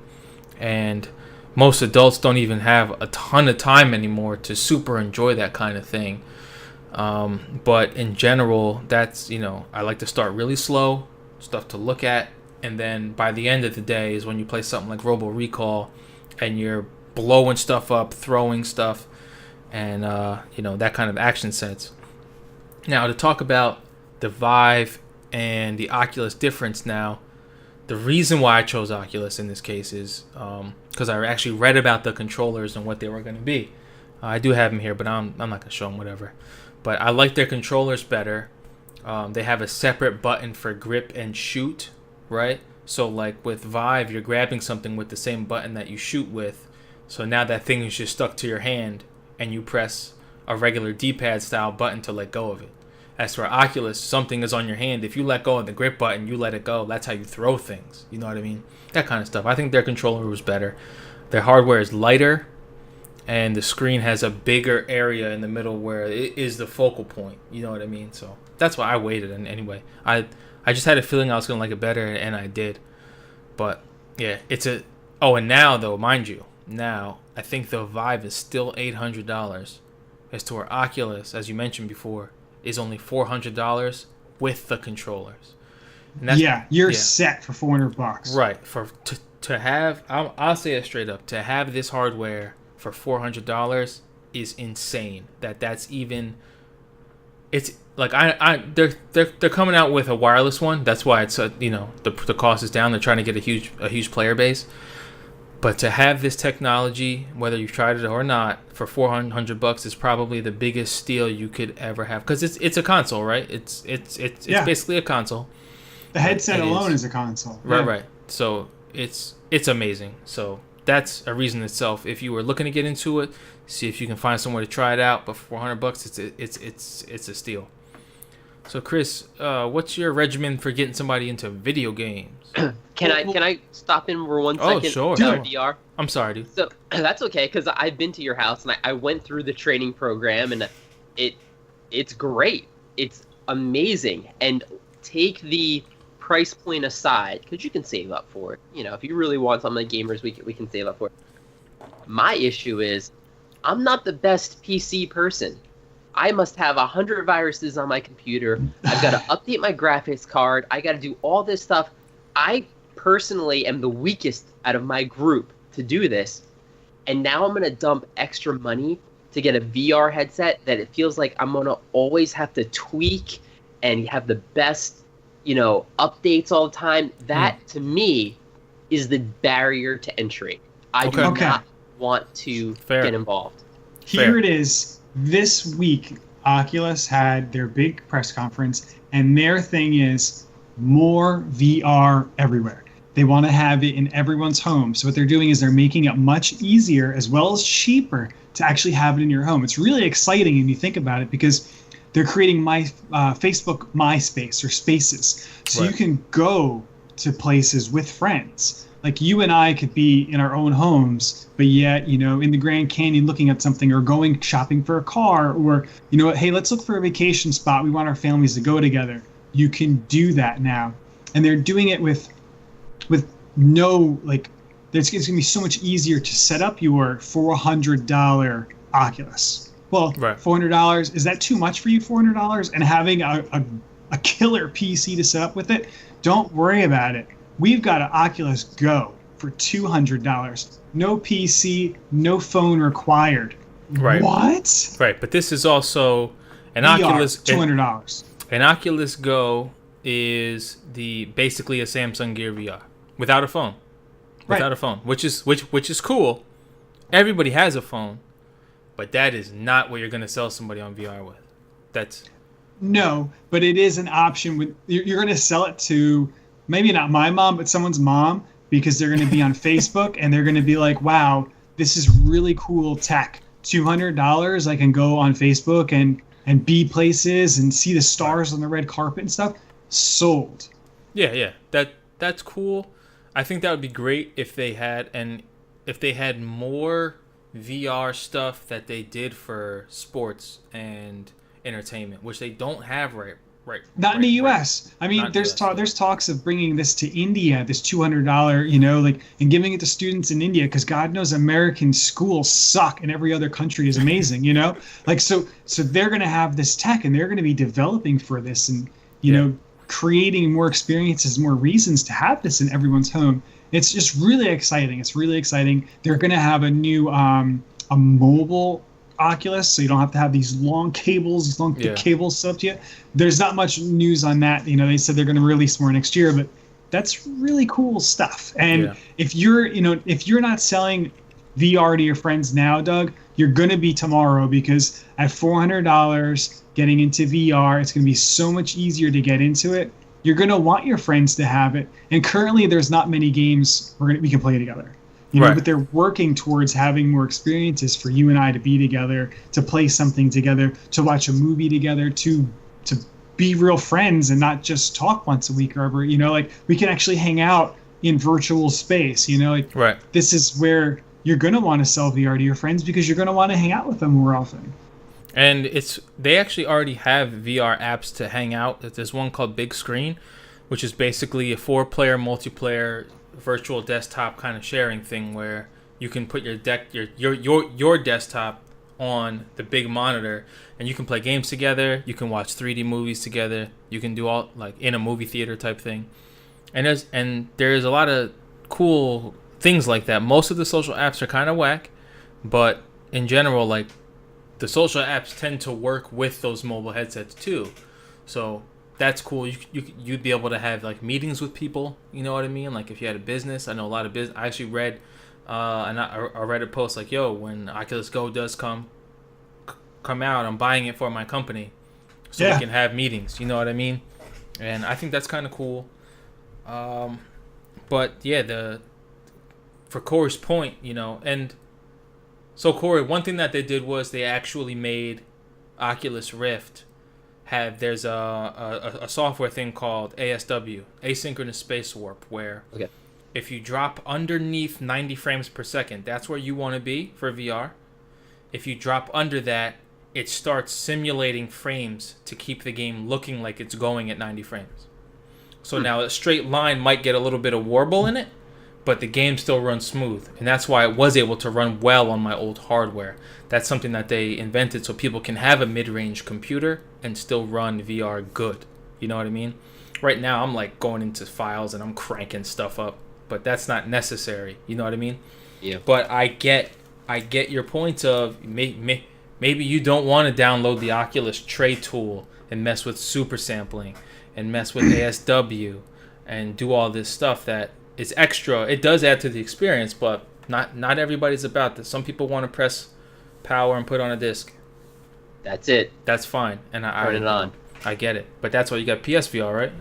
and most adults don't even have a ton of time anymore to super enjoy that kind of thing. But in general, that's, I like to start really slow, stuff to look at, and then by the end of the day is when you play something like Robo Recall, and you're blowing stuff up, throwing stuff, and that kind of action sets. Now, to talk about the Vive and the Oculus difference now, the reason why I chose Oculus in this case is because I actually read about the controllers and what they were going to be. I do have them here, but I'm not going to show them, whatever. But I like their controllers better. They have a separate button for grip and shoot, right? So like with Vive, you're grabbing something with the same button that you shoot with. So now that thing is just stuck to your hand, and you press a regular D-pad style button to let go of it. As for Oculus, something is on your hand. If you let go of the grip button, you let it go. That's how you throw things. You know what I mean? That kind of stuff. I think their controller was better. Their hardware is lighter, and the screen has a bigger area in the middle where it is the focal point. You know what I mean? So that's why I waited. And anyway, I just had a feeling I was going to like it better, and I did. But yeah, and now though, mind you, now I think the Vive is still $800. As to where Oculus, as you mentioned before, is only $400 with the controllers. And you're set for $400. Right. To have, I'll say it straight up, to have this hardware for $400 is insane. That's even, it's like they're coming out with a wireless one. That's why it's the cost is down. They're trying to get a huge player base. But to have this technology, whether you've tried it or not, for $400 is probably the biggest steal you could ever have. Because it's a console, right? It's basically a console. The headset alone is a console. Right. So it's amazing. So that's a reason itself. If you were looking to get into it, see if you can find somewhere to try it out. But for $400, it's a steal. So Chris, what's your regimen for getting somebody into video games? Can I stop in for 1 second? Oh, sure. VR. I'm sorry, dude. So that's okay, because I've been to your house and I went through the training program, and it's great. It's amazing. And take the price point aside, because you can save up for it. If you really want something like gamers, we can save up for it. My issue is I'm not the best PC person. I must have 100 viruses on my computer. I've got to update my graphics card. I got to do all this stuff. I personally am the weakest out of my group to do this. And now I'm going to dump extra money to get a VR headset that it feels like I'm going to always have to tweak and have the best, updates all the time. That, to me, is the barrier to entry. I do not want to get involved. Here it is. This week, Oculus had their big press conference, and their thing is more VR everywhere. They want to have it in everyone's home. So what they're doing is they're making it much easier as well as cheaper to actually have it in your home. It's really exciting when you think about it, because they're creating Facebook MySpace or Spaces. So you can go to places with friends. Like you and I could be in our own homes, but yet, in the Grand Canyon looking at something, or going shopping for a car, or, hey, let's look for a vacation spot. We want our families to go together. You can do that now. And they're doing it with no, it's going to be so much easier to set up your $400 Oculus. Well, $400, is that too much for you, $400? And having a killer PC to set up with it? Don't worry about it. We've got an Oculus Go for $200. No PC, no phone required. Right. What? Right, but this is also an VR, Oculus. $200. An Oculus Go is basically a Samsung Gear VR without a phone. Without a phone, which is cool. Everybody has a phone, but that is not what you're going to sell somebody on VR with. No, but it is an option. You're going to sell it to, maybe not my mom, but someone's mom, because they're going to be on Facebook and they're going to be like, wow, this is really cool tech. $200, I can go on Facebook and be places and see the stars on the red carpet and stuff. Sold. Yeah. That's cool. I think that would be great if they had, and if they had more VR stuff that they did for sports and entertainment, which they don't have Not in the right. U.S. I mean, Not in the US, there's talks of bringing this to India, this $200, like, and giving it to students in India, because God knows American schools suck and every other country is amazing, like so they're going to have this tech and they're going to be developing for this and creating more experiences, more reasons to have this in everyone's home. It's just really exciting. It's really exciting. They're going to have a new a mobile Oculus, so you don't have to have these long cables, these long thick cables stuff to you. There's not much news on that. They said they're going to release more next year, but that's really cool stuff. And if you're not selling VR to your friends now, Doug, you're going to be tomorrow, because at $400 getting into VR, it's going to be so much easier to get into it. You're going to want your friends to have it. And currently there's not many games we can play together. But they're working towards having more experiences for you and I to be together, to play something together, to watch a movie together, to be real friends and not just talk once a week or ever. Like, we can actually hang out in virtual space. This is where you're going to want to sell VR to your friends, because you're going to want to hang out with them more often. And they actually already have VR apps to hang out. There's one called Big Screen, which is basically a 4-player multiplayer virtual desktop kind of sharing thing, where you can put your desktop on the big monitor and you can play games together, you can watch 3D movies together, you can do all like in a movie theater type thing. And there's a lot of cool things like that. Most of the social apps are kind of whack, but in general, like, the social apps tend to work with those mobile headsets too. So that's cool. You'd be able to have like meetings with people. You know what I mean? Like, if you had a business, I know a lot of business. I actually read a Reddit post like, "Yo, when Oculus Go does come out, I'm buying it for my company, so we can have meetings." You know what I mean? And I think that's kind of cool. But yeah, for Corey's point, and so Corey, one thing that they did was they actually made Oculus Rift there's a software thing called ASW, asynchronous space warp, where if you drop underneath 90 frames per second, that's where you want to be for VR. If you drop under that, it starts simulating frames to keep the game looking like it's going at 90 frames. So now a straight line might get a little bit of warble in it, but the game still runs smooth. And that's why it was able to run well on my old hardware. That's something that they invented so people can have a mid-range computer and still run VR good. You know what I mean? Right now, I'm like going into files and I'm cranking stuff up, but that's not necessary. You know what I mean? Yeah. But I get your point of maybe you don't want to download the Oculus Tray tool and mess with super sampling and mess with ASW and do all this stuff that is extra. It does add to the experience, but not everybody's about this. Some people want to press power and put on a disc. That's it. That's fine. And turn it on. I get it. But that's why you got PSVR, right?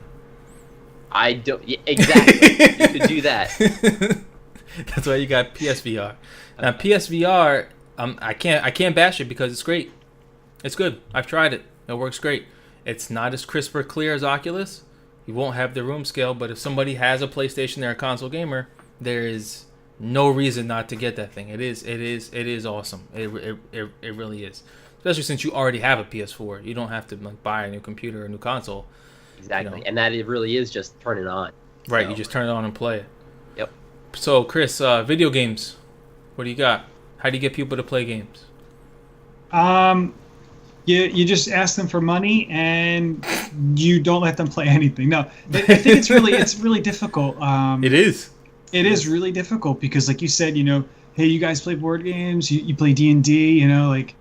I don't. Yeah, exactly. You could do that. That's why you got PSVR. Now PSVR, I can't bash it because it's great. It's good. I've tried it. It works great. It's not as crisp or clear as Oculus. You won't have the room scale, but if somebody has a PlayStation, they're a console gamer, there is no reason not to get that thing. It is awesome. It really is. Especially since you already have a PS4. You don't have to like buy a new computer or a new console. Exactly. And that it really is just turn it on. Right, you just turn it on and play it. Yep. So Chris, video games. What do you got? How do you get people to play games? You just ask them for money and you don't let them play anything. No, I think it's really difficult. It is. It is really difficult because, like you said, hey, you guys play board games. You play D&D. Like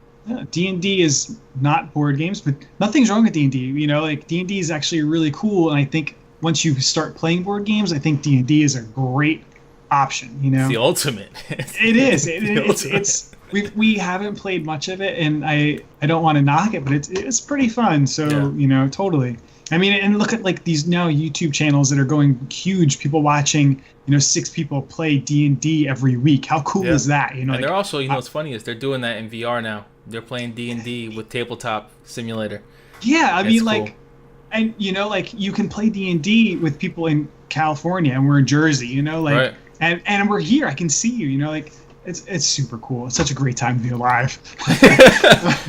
D&D is not board games, but nothing's wrong with D&D. Like D&D is actually really cool, and I think once you start playing board games, I think D&D is a great option. It's the ultimate. It is. It's. We haven't played much of it, and I don't want to knock it, but it's pretty fun. So totally. I mean, and look at like these now YouTube channels that are going huge. People watching, 6 people play D&D every week. How cool is that? And they're also, what's funny is they're doing that in VR now. They're playing D&D with tabletop simulator. Yeah, I mean, cool. and like you can play D&D with people in California, and we're in Jersey. Right. and we're here. I can see you. You know, like it's super cool. It's such a great time to be alive.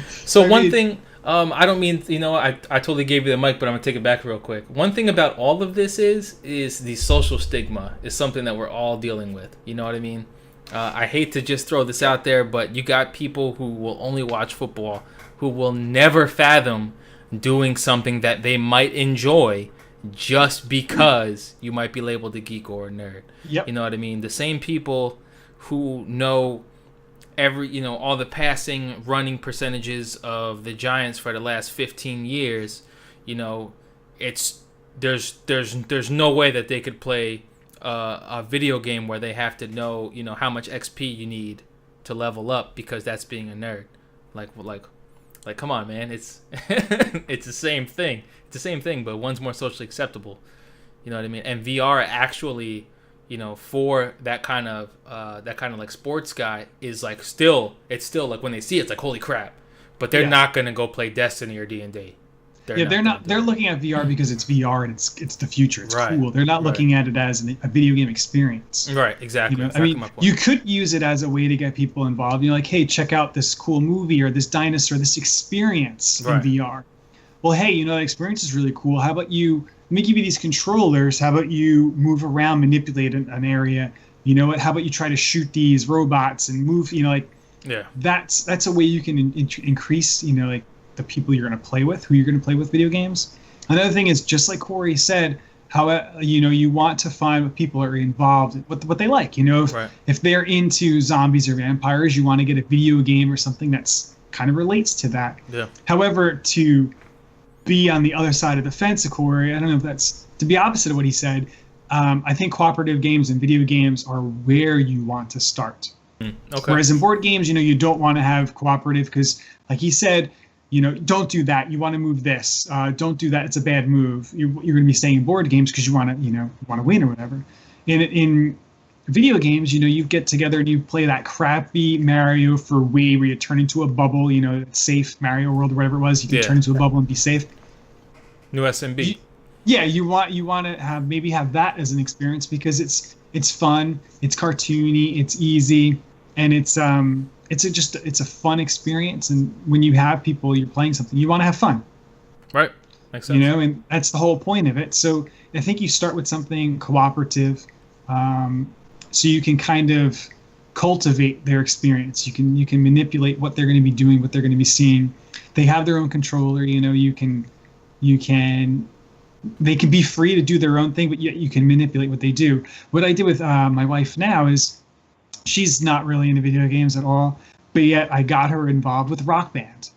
So one thing, I don't mean, I totally gave you the mic, but I'm gonna take it back real quick. One thing about all of this is the social stigma is something that we're all dealing with. You know what I mean? I hate to just throw this out there, but you got people who will only watch football, who will never fathom doing something that they might enjoy just because you might be labeled a geek or a nerd. Yep. You know what I mean? The same people who know all the passing running percentages of the Giants for the last 15 years, there's no way that they could play a video game where they have to know, how much XP you need to level up, because that's being a nerd. Like, come on, man. It's it's the same thing. It's the same thing, but one's more socially acceptable. You know what I mean? And VR actually, for that kind of like sports guy is like it's still like when they see it, it's like holy crap. But they're not gonna go play Destiny or D&D. They're looking at VR because it's VR and it's the future. It's right. cool. They're not looking at it as a video game experience. Right, exactly. I mean, you could use it as a way to get people involved. Like, hey, check out this cool movie or this dinosaur, this experience in VR. Well, hey, that experience is really cool. How about you? Let me give you these controllers. How about you move around, manipulate an area? You know what? How about you try to shoot these robots and move? That's a way you can increase. Like, the people you're going to play with, who you're going to play with video games. Another thing is, just like Corey said, how you want to find what people are involved, what they like. If they're into zombies or vampires, you want to get a video game or something that's kind of relates to that. Yeah. However, to be on the other side of the fence, Corey, I don't know if that's to be opposite of what he said. I think cooperative games and video games are where you want to start. Okay. Whereas in board games, you don't want to have cooperative because, like he said, don't do that. You want to move this. Don't do that. It's a bad move. You're going to be staying in board games because you want to win or whatever. In video games, you get together and you play that crappy Mario for Wii where you turn into a bubble. Safe Mario World or whatever it was. You can turn into a bubble and be safe. New SMB. You want to have that as an experience because it's fun, it's cartoony, it's easy, and it's a fun experience. And when you have people, you're playing something, you want to have fun. Right. Makes sense. And that's the whole point of it. So I think you start with something cooperative, so you can kind of cultivate their experience. You can manipulate what they're going to be doing, what they're going to be seeing. They have their own controller. They can be free to do their own thing, but yet you can manipulate what they do. What I did with my wife now is she's not really into video games at all, but yet I got her involved with Rock Band.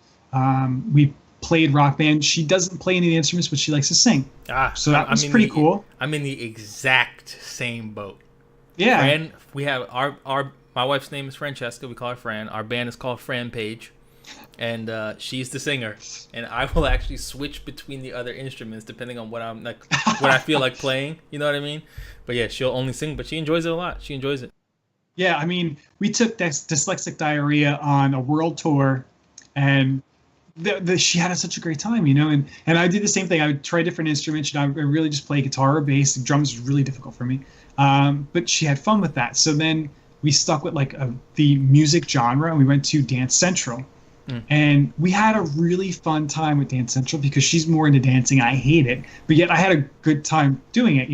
We played Rock Band. She doesn't play any of the instruments, but she likes to sing. So that was pretty cool. I'm in the exact same boat. Yeah. Fran, we have my wife's name is Francesca. We call her Fran. Our band is called Fran Page. And she's the singer, and I will actually switch between the other instruments depending on what I feel like playing. You know what I mean? But yeah, she'll only sing, but she enjoys it a lot. She enjoys it. Yeah, I mean, we took Dyslexic Diarrhea on a world tour, and she had such a great time, And I did the same thing. I would try different instruments. I really just play guitar or bass. Drums was really difficult for me, but she had fun with that. So then we stuck with the music genre, and we went to Dance Central. And we had a really fun time with Dance Central because she's more into dancing. I hate it, but yet I had a good time doing it.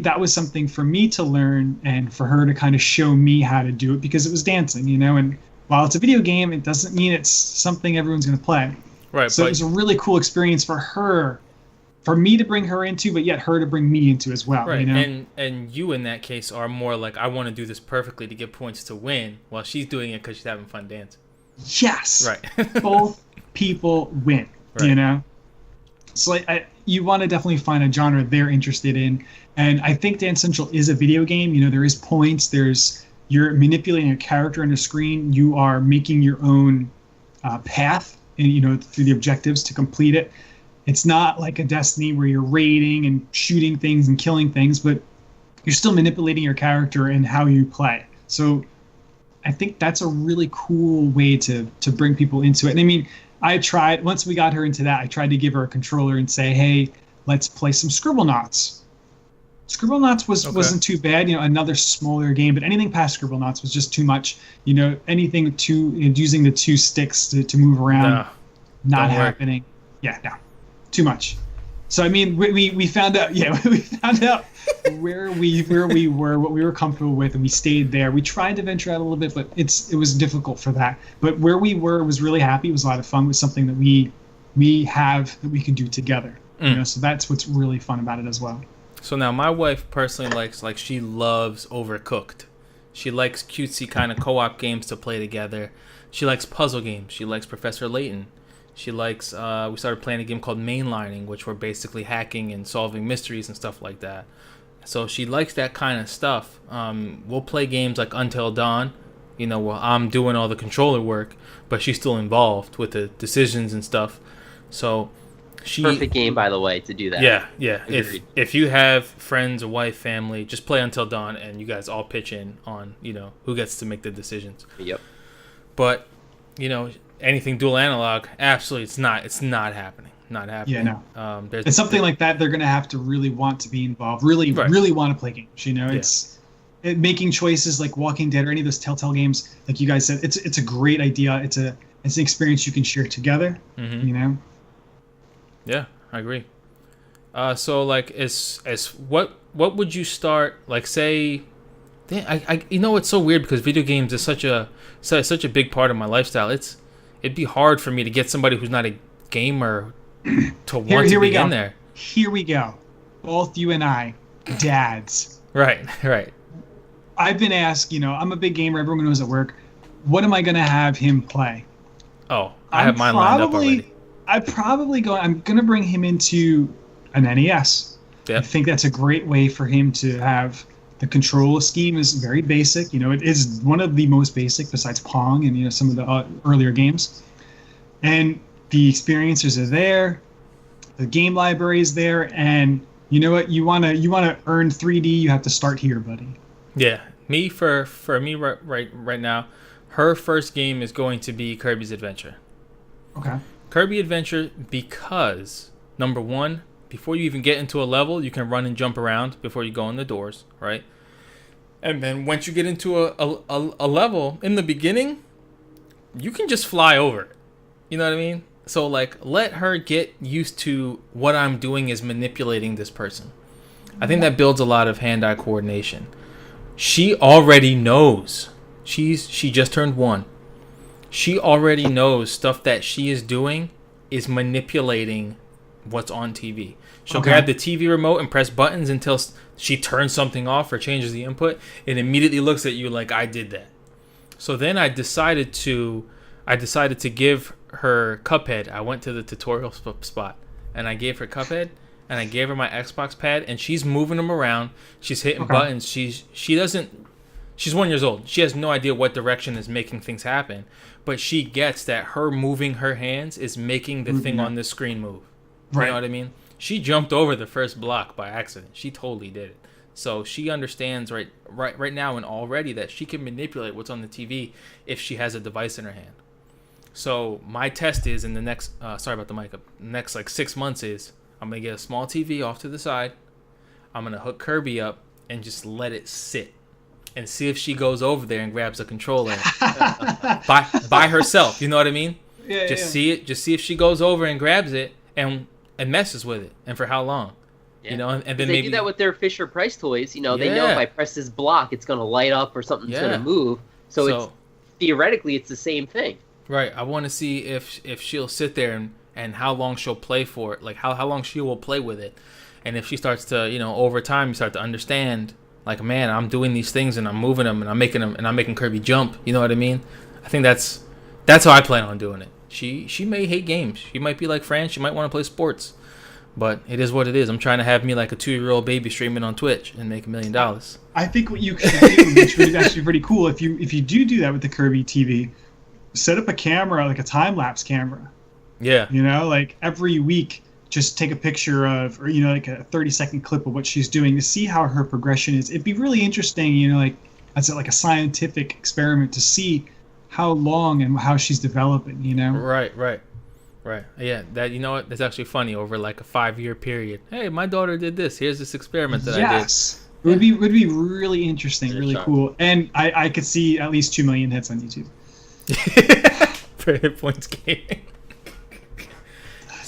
That was something for me to learn and for her to kind of show me how to do it because it was dancing. And while it's a video game, it doesn't mean it's something everyone's going to play. Right. So it was a really cool experience for her, for me to bring her into, but yet her to bring me into as well. Right. And you in that case are more like, I want to do this perfectly to get points to win, while she's doing it because she's having fun dancing. Yes. Right. Both people win. Right. So you want to definitely find a genre they're interested in, and I think Dance Central is a video game. There is points. You're manipulating a character on the screen. You are making your own path, and through the objectives to complete it. It's not like a Destiny where you're raiding and shooting things and killing things, but you're still manipulating your character and how you play. So I think that's a really cool way to bring people into it. And I mean, once we got her into that, I tried to give her a controller and say, hey, let's play some Scribblenauts. Scribblenauts Okay. wasn't too bad. Another smaller game, but anything past Scribblenauts was just too much. Anything using the two sticks to move around, Nah, not don't work. happening. Yeah, no, too much. So I mean, we found out. Yeah, we found out where we were, what we were comfortable with, and we stayed there. We tried to venture out a little bit, but it was difficult for that. But where we were was really happy. It was a lot of fun. It was something that we have that we can do together. So that's what's really fun about it as well. So now my wife personally likes, like, she loves Overcooked. She likes cutesy kind of co-op games to play together. She likes puzzle games. She likes Professor Layton. She likes, we started playing a game called Mainlining, which we're basically hacking and solving mysteries and stuff like that. So she likes that kind of stuff. We'll play games like Until Dawn, where I'm doing all the controller work, but she's still involved with the decisions and stuff. So Perfect game, by the way, to do that. Yeah. Agreed. If you have friends, a wife, family, just play Until Dawn, and you guys all pitch in on who gets to make the decisions. Yep. But anything dual analog, absolutely, it's not happening. Not happening. Yeah, no. It's something like that. They're going to have to really want to be involved. Really, Right. really want to play games. It's making choices like Walking Dead or any of those Telltale games. Like you guys said, it's a great idea. It's an experience you can share together. Mm-hmm. Yeah, I agree. So like, what would you start? Like, say, it's so weird because video games is such a big part of my lifestyle. It'd be hard for me to get somebody who's not a gamer to want to be in there. Here we go. Both you and I, dads. Right. I've been asked. I'm a big gamer. Everyone knows at work. What am I going to have him play? Oh, I have mine lined up already. I'm going to bring him into an NES. Yep. I think that's a great way for him to have the control scheme is very basic. It is one of the most basic besides Pong and some of the earlier games. And the experiences are there, the game library is there, and you know what? You want to earn 3D, you have to start here, buddy. Yeah, me for me right now, her first game is going to be Kirby's Adventure. Okay. Kirby Adventure, because number one, before you even get into a level, you can run and jump around before you go in the doors, right? And then once you get into a level in the beginning, you can just fly over it. You know what I mean? So like, let her get used to what I'm doing is manipulating this person. I think that builds a lot of hand-eye coordination. She already knows. She just turned 1. She already knows stuff that she is doing is manipulating what's on TV. She'll grab the TV remote and press buttons until she turns something off or changes the input. It immediately looks at you like, I did that. So then I decided to give her Cuphead. I went to the tutorial spot and I gave her Cuphead and I gave her my Xbox pad and she's moving them around. She's hitting buttons. She's 1 year old. She has no idea what direction is making things happen, but she gets that her moving her hands is making the thing on the screen move. Right. You know what I mean? She jumped over the first block by accident. She totally did it. So she understands right now and already that she can manipulate what's on the TV if she has a device in her hand. So my test is in the next next like 6 months is I'm gonna get a small TV off to the side. I'm gonna hook Kirby up and just let it sit and see if she goes over there and grabs a controller by herself. You know what I mean? Yeah. See it. Just see if she goes over and grabs it and messes with it, and for how long. Yeah. And then they maybe do that with their Fisher Price toys. They know if I press this block, it's going to light up or something's going to move. So it's theoretically it's the same thing. Right. I want to see if she'll sit there and how long she'll play for it, like how long she will play with it, and if she starts to over time you start to understand like, man, I'm doing these things and I'm moving them and I'm making Kirby jump. You know what I mean? I think that's how I plan on doing it. She may hate games. She might be like Fran. She might want to play sports. But it is what it is. I'm trying to have me like a 2-year-old baby streaming on Twitch and make $1 million. I think what you can do, which is actually pretty cool, if you do that with the Kirby TV, set up a camera, like a time-lapse camera. Yeah. Like every week, just take a picture of, or like a 30-second clip of what she's doing to see how her progression is. It'd be really interesting, like as like a scientific experiment to see how long and how she's developing. Right. Right. Yeah. That, you know what? That's actually funny. Over like a 5-year period. Hey, my daughter did this. Here's this experiment that I did. Yes. It would be really interesting, Good really shot. cool. And I could see at least 2 million hits on YouTube. For Hit Points Gaming.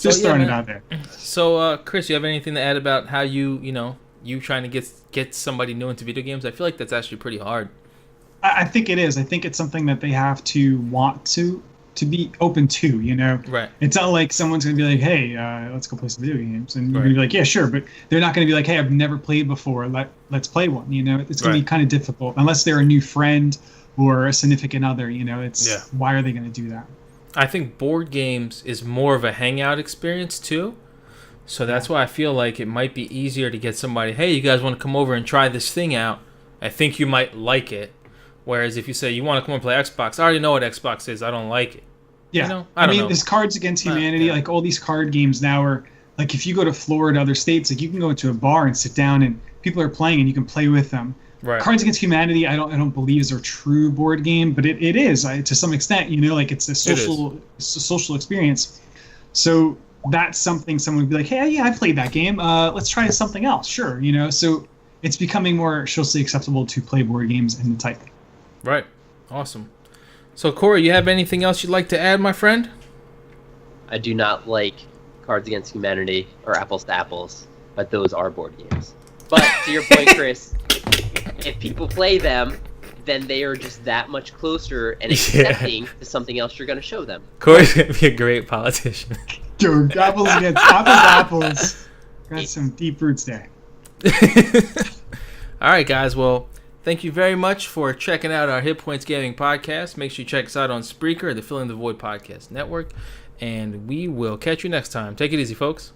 Just throwing it out there. So, Chris, you have anything to add about how you trying to get somebody new into video games? I feel like that's actually pretty hard. I think it is. I think it's something that they have to want to be open to, you know? Right. It's not like someone's going to be like, hey, let's go play some video games. And you're Right. going to be like, yeah, sure. But they're not going to be like, hey, I've never played before. Let's play one, you know? It's going to be kind of difficult. Unless they're a new friend or a significant other, you know? Why are they going to do that? I think board games is more of a hangout experience too. So that's why I feel like it might be easier to get somebody, hey, you guys want to come over and try this thing out? I think you might like it. Whereas if you say you want to come and play Xbox, I already know what Xbox is. I don't like it. Yeah. You know? I don't know. There's Cards Against Humanity. Yeah. Like all these card games now are like if you go to Florida, other states, like you can go into a bar and sit down and people are playing and you can play with them. Right. Cards Against Humanity, I don't believe is a true board game, but it is to some extent. You know, like it's a social experience. So that's something someone would be like, hey, yeah, I played that game. Let's try something else. Sure, you know. So it's becoming more socially acceptable to play board games and the type. Right. Awesome. So, Corey, you have anything else you'd like to add, my friend? I do not like Cards Against Humanity or Apples to Apples, but those are board games. But to your point, Chris, if people play them, then they are just that much closer and accepting to something else you're going to show them. Corey's going to be a great politician. Dude, apples against apples. Got some deep roots there. All right, guys. Well, thank you very much for checking out our Hit Points Gaming podcast. Make sure you check us out on Spreaker, the Filling the Void Podcast Network. And we will catch you next time. Take it easy, folks.